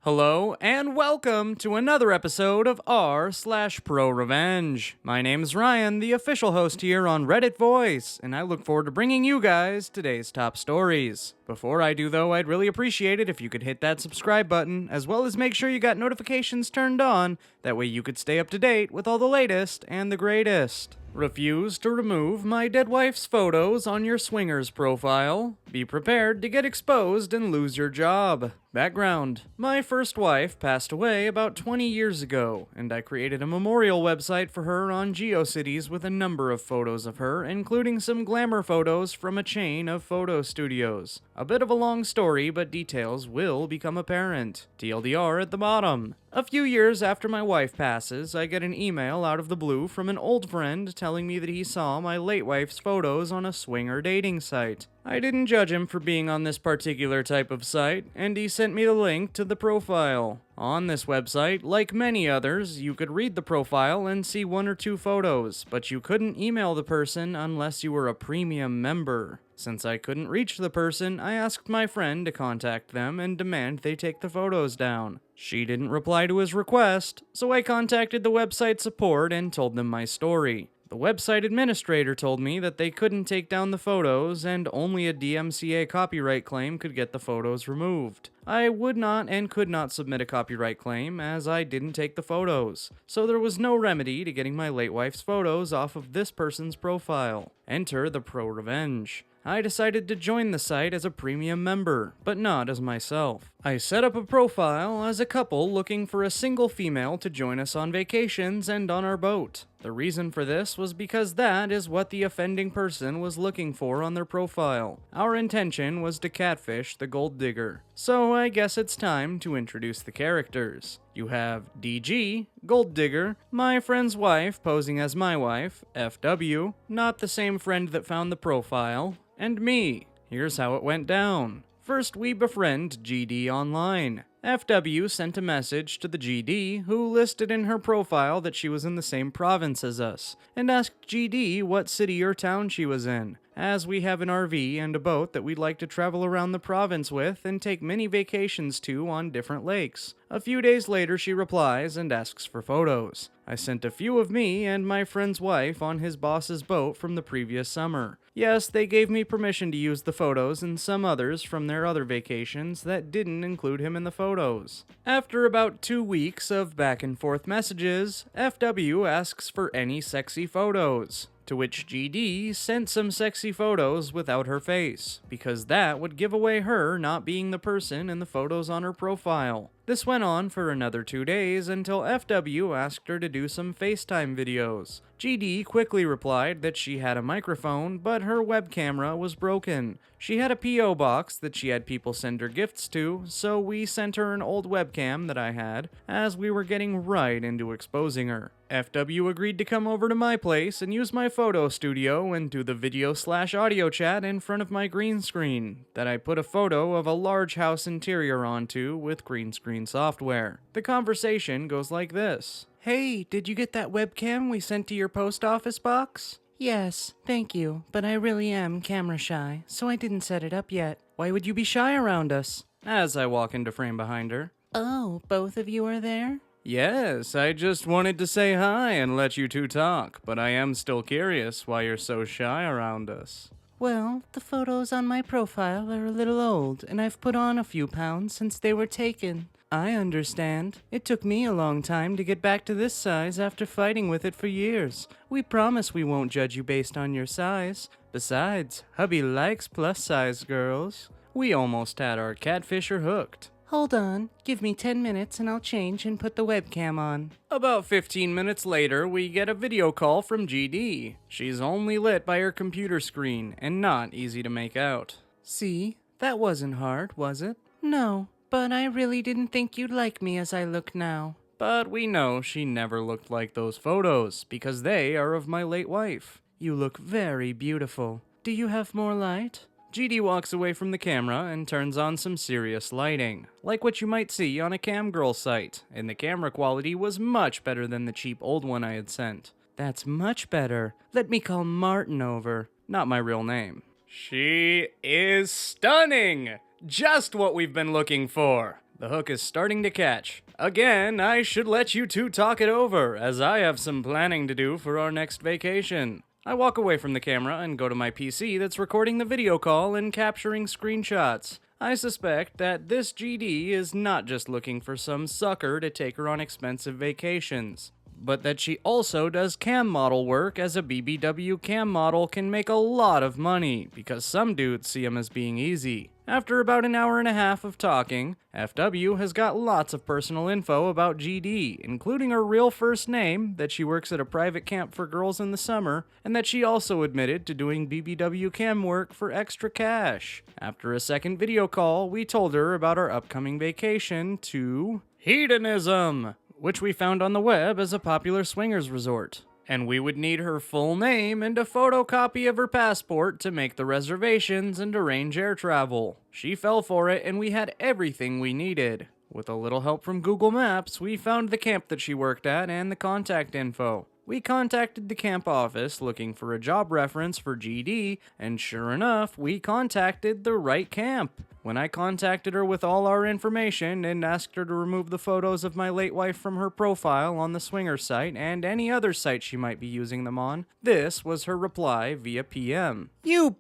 Hello, and welcome to another episode of r/ProRevenge. My name's Ryan, the official host here on Reddit Voice, and I look forward to bringing you guys today's top stories. Before I do though, I'd really appreciate it if you could hit that subscribe button, as well as make sure you got notifications turned on, that way you could stay up to date with all the latest and the greatest. Refuse to remove my dead wife's photos on your swingers profile. Be prepared to get exposed and lose your job. Background: my first wife passed away about 20 years ago, and I created a memorial website for her on GeoCities with a number of photos of her, including some glamour photos from a chain of photo studios. A bit of a long story, but details will become apparent. TLDR at the bottom. A few years after my wife passes, I get an email out of the blue from an old friend telling me that he saw my late wife's photos on a swinger dating site. I didn't judge him for being on this particular type of site, and he sent me the link to the profile. On this website, like many others, you could read the profile and see one or two photos, but you couldn't email the person unless you were a premium member. Since I couldn't reach the person, I asked my friend to contact them and demand they take the photos down. She didn't reply to his request, so I contacted the website support and told them my story. The website administrator told me that they couldn't take down the photos and only a DMCA copyright claim could get the photos removed. I would not and could not submit a copyright claim as I didn't take the photos, so there was no remedy to getting my late wife's photos off of this person's profile. Enter the ProRevenge. I decided to join the site as a premium member, but not as myself. I set up a profile as a couple looking for a single female to join us on vacations and on our boat. The reason for this was because that is what the offending person was looking for on their profile. Our intention was to catfish the gold digger. So I guess it's time to introduce the characters. You have DG, Gold Digger, my friend's wife posing as my wife, FW, not the same friend that found the profile, and me. Here's how it went down. First, we befriend GD online. FW sent a message to the GD, who listed in her profile that she was in the same province as us, and asked GD what city or town she was in, as we have an RV and a boat that we'd like to travel around the province with and take mini vacations to on different lakes. A few days later, she replies and asks for photos. I sent a few of me and my friend's wife on his boss's boat from the previous summer. Yes, they gave me permission to use the photos and some others from their other vacations that didn't include him in the photos. After about 2 weeks of back and forth messages, FW asks for any sexy photos, to which GD sent some sexy photos without her face, because that would give away her not being the person in the photos on her profile. This went on for another 2 days until FW asked her to do some FaceTime videos. GD quickly replied that she had a microphone, but her web camera was broken. She had a P.O. box that she had people send her gifts to, so we sent her an old webcam that I had, as we were getting right into exposing her. FW agreed to come over to my place and use my photo studio and do the video/audio chat in front of my green screen that I put a photo of a large house interior onto with green screen software. The conversation goes like this. Hey, did you get that webcam we sent to your post office box? Yes, thank you, but I really am camera shy, so I didn't set it up yet. Why would you be shy around us? As I walk into frame behind her. Oh, both of you are there? Yes, I just wanted to say hi and let you two talk, but I am still curious why you're so shy around us. Well, the photos on my profile are a little old, and I've put on a few pounds since they were taken. I understand. It took me a long time to get back to this size after fighting with it for years. We promise we won't judge you based on your size. Besides, hubby likes plus-size girls. We almost had our catfisher hooked. Hold on, give me 10 minutes and I'll change and put the webcam on. About 15 minutes later, we get a video call from GD. She's only lit by her computer screen and not easy to make out. See, that wasn't hard, was it? No, but I really didn't think you'd like me as I look now. But we know she never looked like those photos because they are of my late wife. You look very beautiful. Do you have more light? GD walks away from the camera and turns on some serious lighting, like what you might see on a camgirl site, and the camera quality was much better than the cheap old one I had sent. That's much better. Let me call Martin over. Not my real name. She is stunning! Just what we've been looking for. The hook is starting to catch. Again, I should let you two talk it over, as I have some planning to do for our next vacation. I walk away from the camera and go to my PC that's recording the video call and capturing screenshots. I suspect that this GD is not just looking for some sucker to take her on expensive vacations, but that she also does cam model work, as a BBW cam model can make a lot of money, because some dudes see them as being easy. After about an hour and a half of talking, FW has got lots of personal info about GD, including her real first name, that she works at a private camp for girls in the summer, and that she also admitted to doing BBW cam work for extra cash. After a second video call, we told her about our upcoming vacation to Hedonism, which we found on the web as a popular swingers resort. And we would need her full name and a photocopy of her passport to make the reservations and arrange air travel. She fell for it, and we had everything we needed. With a little help from Google Maps, we found the camp that she worked at and the contact info. We contacted the camp office looking for a job reference for GD, and sure enough, we contacted the right camp. When I contacted her with all our information and asked her to remove the photos of my late wife from her profile on the swinger site and any other site she might be using them on, this was her reply via PM. You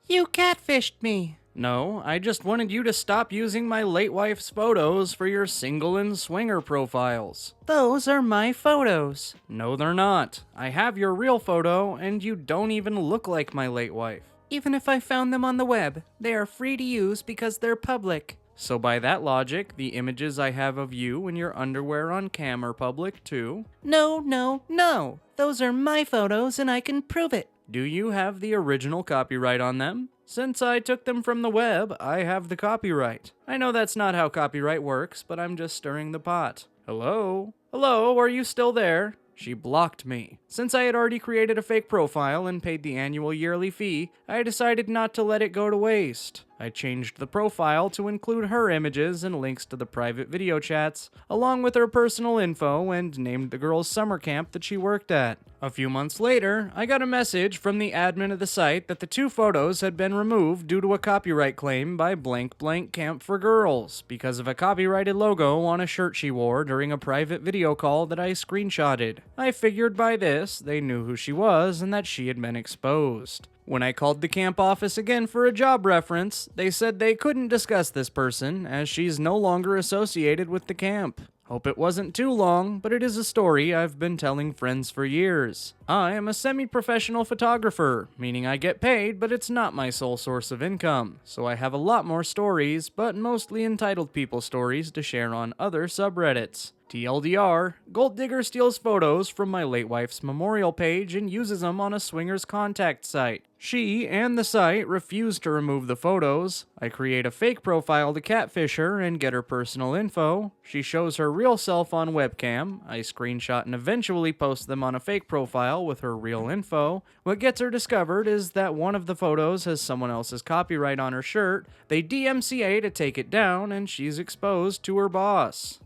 catfished me. No, I just wanted you to stop using my late wife's photos for your single and swinger profiles. Those are my photos. No, they're not. I have your real photo, and you don't even look like my late wife. Even if I found them on the web, they are free to use because they're public. So by that logic, the images I have of you in your underwear on cam are public too? No. Those are my photos and I can prove it. Do you have the original copyright on them? Since I took them from the web, I have the copyright. I know that's not how copyright works, but I'm just stirring the pot. Hello? Hello, are you still there? She blocked me. Since I had already created a fake profile and paid the annual yearly fee, I decided not to let it go to waste. I changed the profile to include her images and links to the private video chats, along with her personal info, and named the girl's summer camp that she worked at. A few months later, I got a message from the admin of the site that the two photos had been removed due to a copyright claim by blank blank camp for girls because of a copyrighted logo on a shirt she wore during a private video call that I screenshotted. I figured by this, they knew who she was and that she had been exposed. When I called the camp office again for a job reference, they said they couldn't discuss this person as she's no longer associated with the camp. Hope it wasn't too long, but it is a story I've been telling friends for years. I am a semi-professional photographer, meaning I get paid, but it's not my sole source of income. So I have a lot more stories, but mostly entitled people stories to share on other subreddits. TLDR, Gold Digger steals photos from my late wife's memorial page and uses them on a swingers contact site. She and the site refuse to remove the photos. I create a fake profile to catfish her and get her personal info. She shows her real self on webcam. I screenshot and eventually post them on a fake profile with her real info. What gets her discovered is that one of the photos has someone else's copyright on her shirt. They DMCA to take it down, and she's exposed to her boss.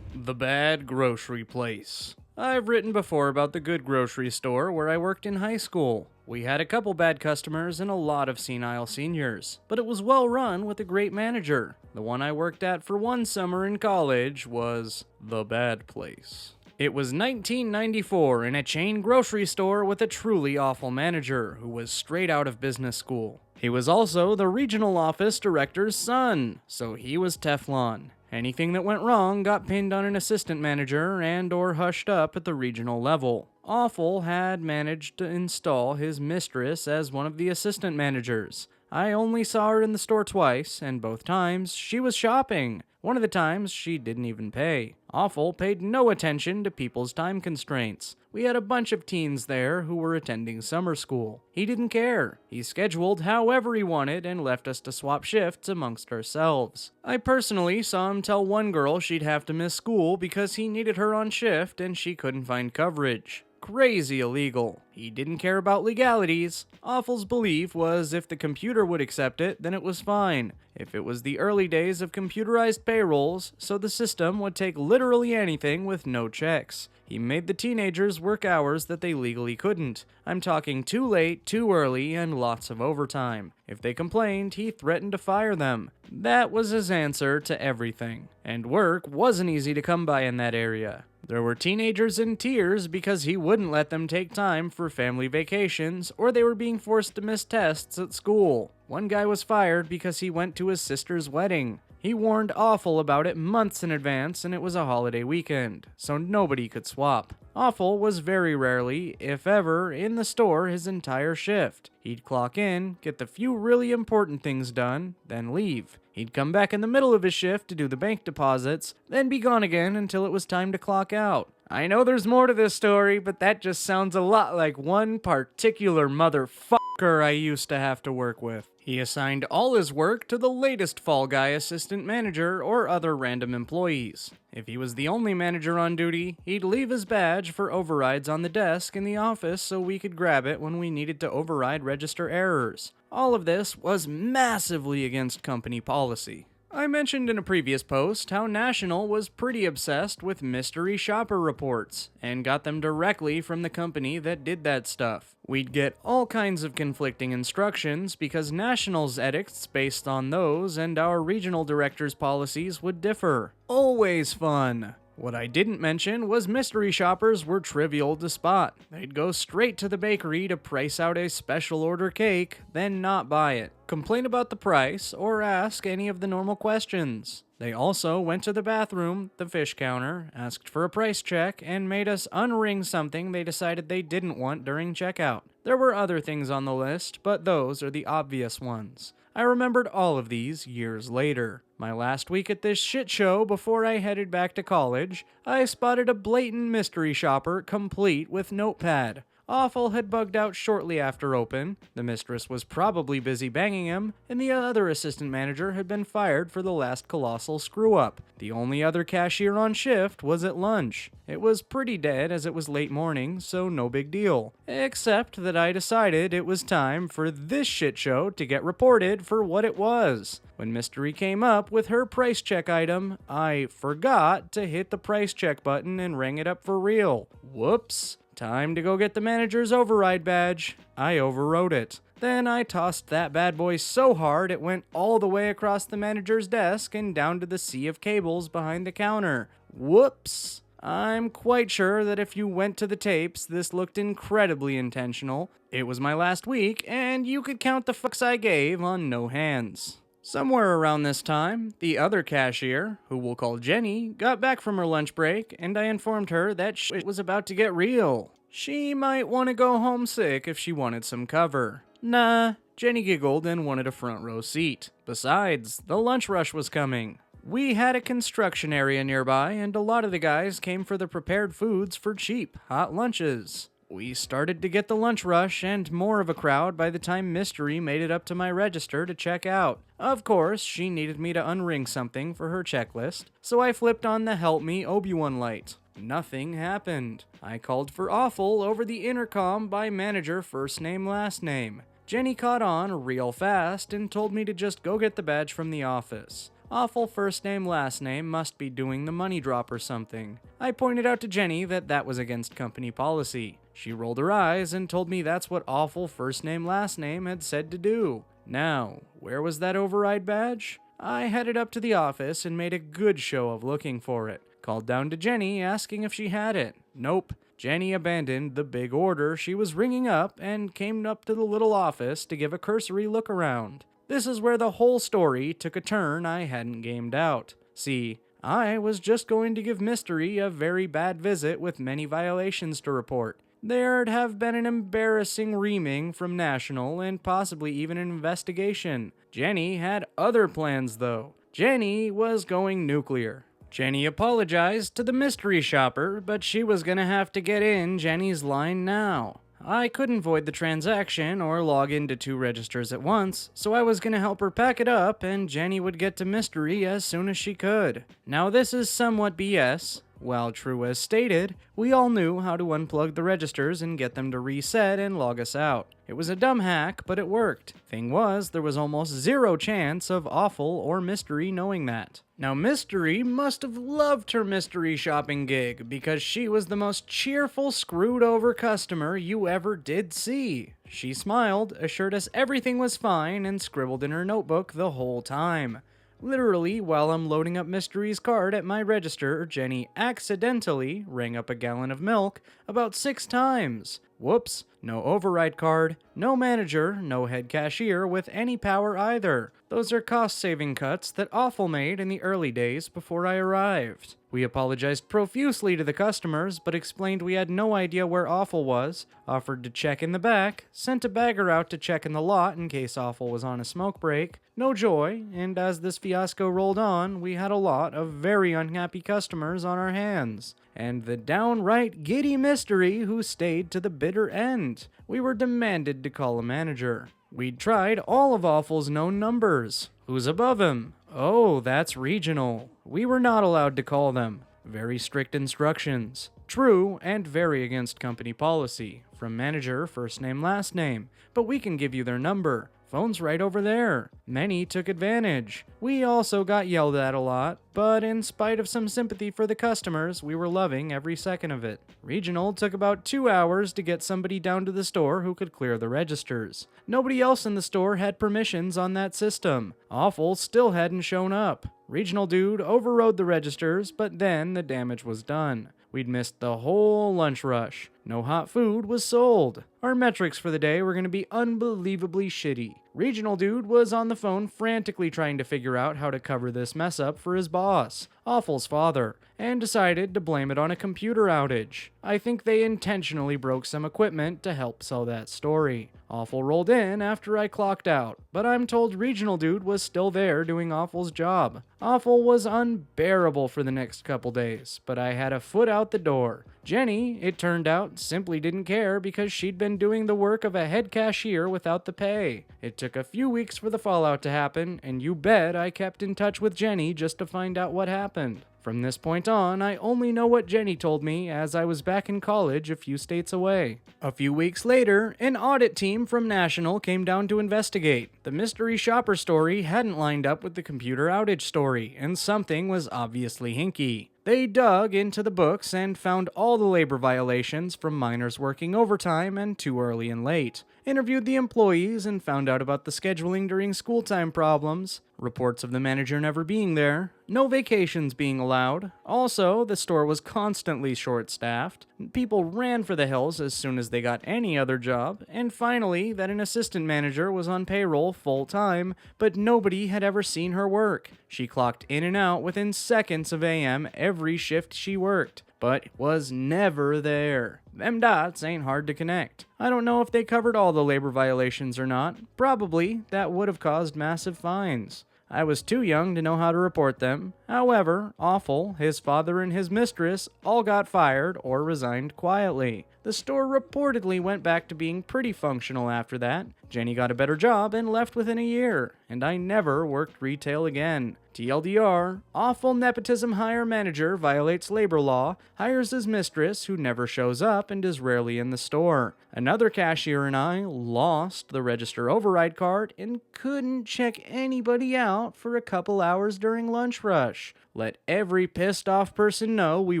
The Bad Grocery Place. I've written before about the good grocery store where I worked in high school. We had a couple bad customers and a lot of senile seniors, but it was well run with a great manager. The one I worked at for one summer in college was The Bad Place. It was 1994 in a chain grocery store with a truly awful manager who was straight out of business school. He was also the regional office director's son, so he was Teflon. Anything that went wrong got pinned on an assistant manager and or hushed up at the regional level. Awful had managed to install his mistress as one of the assistant managers. I only saw her in the store twice, and both times she was shopping. One of the times she didn't even pay. Awful paid no attention to people's time constraints. We had a bunch of teens there who were attending summer school. He didn't care. He scheduled however he wanted and left us to swap shifts amongst ourselves. I personally saw him tell one girl she'd have to miss school because he needed her on shift and she couldn't find coverage. Crazy illegal. He didn't care about legalities. Awful's belief was if the computer would accept it, then it was fine. If it was the early days of computerized payrolls, so the system would take literally anything with no checks. He made the teenagers work hours that they legally couldn't. I'm talking too late, too early, and lots of overtime. If they complained, he threatened to fire them. That was his answer to everything. And work wasn't easy to come by in that area. There were teenagers in tears because he wouldn't let them take time for family vacations, or they were being forced to miss tests at school. One guy was fired because he went to his sister's wedding. He warned Awful about it months in advance, and it was a holiday weekend, so nobody could swap. Awful was very rarely, if ever, in the store his entire shift. He'd clock in, get the few really important things done, then leave. He'd come back in the middle of his shift to do the bank deposits, then be gone again until it was time to clock out. I know there's more to this story, but that just sounds a lot like one particular motherfucker I used to have to work with. He assigned all his work to the latest Fall Guy assistant manager or other random employees. If he was the only manager on duty, he'd leave his badge for overrides on the desk in the office so we could grab it when we needed to override register errors. All of this was massively against company policy. I mentioned in a previous post how National was pretty obsessed with mystery shopper reports, and got them directly from the company that did that stuff. We'd get all kinds of conflicting instructions because National's edicts based on those and our regional director's policies would differ. Always fun. What I didn't mention was mystery shoppers were trivial to spot. They'd go straight to the bakery to price out a special order cake, then not buy it, complain about the price, or ask any of the normal questions. They also went to the bathroom, the fish counter, asked for a price check, and made us unring something they decided they didn't want during checkout. There were other things on the list, but those are the obvious ones. I remembered all of these years later. My last week at this shit show before I headed back to college, I spotted a blatant mystery shopper complete with notepad. Awful had bugged out shortly after open, the mistress was probably busy banging him, and the other assistant manager had been fired for the last colossal screw-up. The only other cashier on shift was at lunch. It was pretty dead as it was late morning, so no big deal. Except that I decided it was time for this shit show to get reported for what it was. When Mystery came up with her price check item, I forgot to hit the price check button and rang it up for real. Whoops. Time to go get the manager's override badge. I overrode it. Then I tossed that bad boy so hard it went all the way across the manager's desk and down to the sea of cables behind the counter. Whoops. I'm quite sure that if you went to the tapes, this looked incredibly intentional. It was my last week, and you could count the fucks I gave on no hands. Somewhere around this time, the other cashier, who we'll call Jenny, got back from her lunch break, and I informed her that shit was about to get real. She might want to go home sick if she wanted some cover. Nah, Jenny giggled and wanted a front row seat. Besides, the lunch rush was coming. We had a construction area nearby, and a lot of the guys came for the prepared foods for cheap, hot lunches. We started to get the lunch rush and more of a crowd by the time Mystery made it up to my register to check out. Of course, she needed me to unring something for her checklist, so I flipped on the Help Me Obi-Wan light. Nothing happened. I called for Awful over the intercom by manager first name last name. Jenny caught on real fast and told me to just go get the badge from the office. Awful first name last name must be doing the money drop or something. I pointed out to Jenny that was against company policy. She rolled her eyes and told me that's what Awful first name last name had said to do. Now, where was that override badge? I headed up to the office and made a good show of looking for it. Called down to Jenny asking if she had it. Nope. Jenny abandoned the big order she was ringing up and came up to the little office to give a cursory look around. This is where the whole story took a turn I hadn't gamed out. See, I was just going to give Mystery a very bad visit with many violations to report. There'd have been an embarrassing reaming from National and possibly even an investigation. Jenny had other plans though. Jenny was going nuclear. Jenny apologized to the mystery shopper, but she was gonna have to get in Jenny's line now. I couldn't void the transaction or log into 2 registers at once, so I was gonna help her pack it up and Jenny would get to Mystery as soon as she could. Now this is somewhat BS. While true as stated, we all knew how to unplug the registers and get them to reset and log us out. It was a dumb hack, but it worked. Thing was, there was almost zero chance of Awful or Mystery knowing that. Now, Mystery must have loved her mystery shopping gig because she was the most cheerful, screwed over customer you ever did see. She smiled, assured us everything was fine, and scribbled in her notebook the whole time. Literally, while I'm loading up Mystery's card at my register, Jenny accidentally rang up a gallon of milk about 6 times. Whoops, no override card, no manager, no head cashier with any power either. Those are cost-saving cuts that Awful made in the early days before I arrived. We apologized profusely to the customers, but explained we had no idea where Awful was, offered to check in the back, sent a bagger out to check in the lot in case Awful was on a smoke break. No joy, and as this fiasco rolled on, we had a lot of very unhappy customers on our hands. And the downright giddy Mystery who stayed to the bitter end. We were demanded to call a manager. We'd tried all of Awful's known numbers. Who's above him? Oh, that's Regional. We were not allowed to call them. Very strict instructions. True and very against company policy. From manager, first name, last name. But we can give you their number. Phone's right over there. Many took advantage. We also got yelled at a lot, but in spite of some sympathy for the customers, we were loving every second of it. Regional took about 2 hours to get somebody down to the store who could clear the registers. Nobody else in the store had permissions on that system. Awful still hadn't shown up. Regional dude overrode the registers, but then the damage was done. We'd missed the whole lunch rush. No hot food was sold. Our metrics for the day were going to be unbelievably shitty. Regional dude was on the phone frantically trying to figure out how to cover this mess up for his boss, Awful's father, and decided to blame it on a computer outage. I think they intentionally broke some equipment to help sell that story. Awful rolled in after I clocked out, but I'm told Regional dude was still there doing Awful's job. Awful was unbearable for the next couple days, but I had a foot out the door. Jenny, it turned out, simply didn't care because she'd been doing the work of a head cashier without the pay. It took a few weeks for the fallout to happen, and you bet I kept in touch with Jenny just to find out what happened. From this point on, I only know what Jenny told me as I was back in college a few states away. A few weeks later, an audit team from National came down to investigate. The mystery shopper story hadn't lined up with the computer outage story, and something was obviously hinky. They dug into the books and found all the labor violations from minors working overtime and too early and late. Interviewed the employees and found out about the scheduling during school time problems, reports of the manager never being there, no vacations being allowed. Also, the store was constantly short-staffed. People ran for the hills as soon as they got any other job. And finally, that an assistant manager was on payroll full-time, but nobody had ever seen her work. She clocked in and out within seconds of AM every shift she worked, but was never there. Them dots ain't hard to connect. I don't know if they covered all the labor violations or not. Probably, that would have caused massive fines. I was too young to know how to report them. However, Awful, his father, and his mistress all got fired or resigned quietly. The store reportedly went back to being pretty functional after that. Jenny got a better job and left within a year, and I never worked retail again. TLDR, Awful nepotism hire manager violates labor law, hires his mistress who never shows up and is rarely in the store. Another cashier and I lost the register override card and couldn't check anybody out for a couple hours during lunch rush. Let every pissed off person know we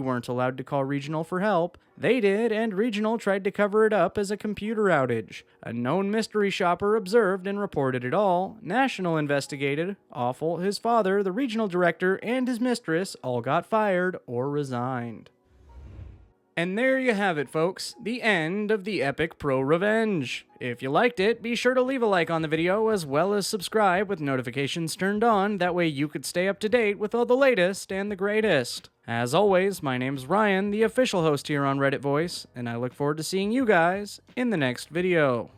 weren't allowed to call Regional for help. They did, and Regional tried to cover it up as a computer outage. A known mystery shopper observed and reported it all. National investigated. Awful, his father, the regional director, and his mistress all got fired or resigned. And there you have it, folks, the end of the epic ProRevenge. If you liked it, be sure to leave a like on the video as well as subscribe with notifications turned on, that way you could stay up to date with all the latest and the greatest. As always, my name's Ryan, the official host here on Reddit Voice, and I look forward to seeing you guys in the next video.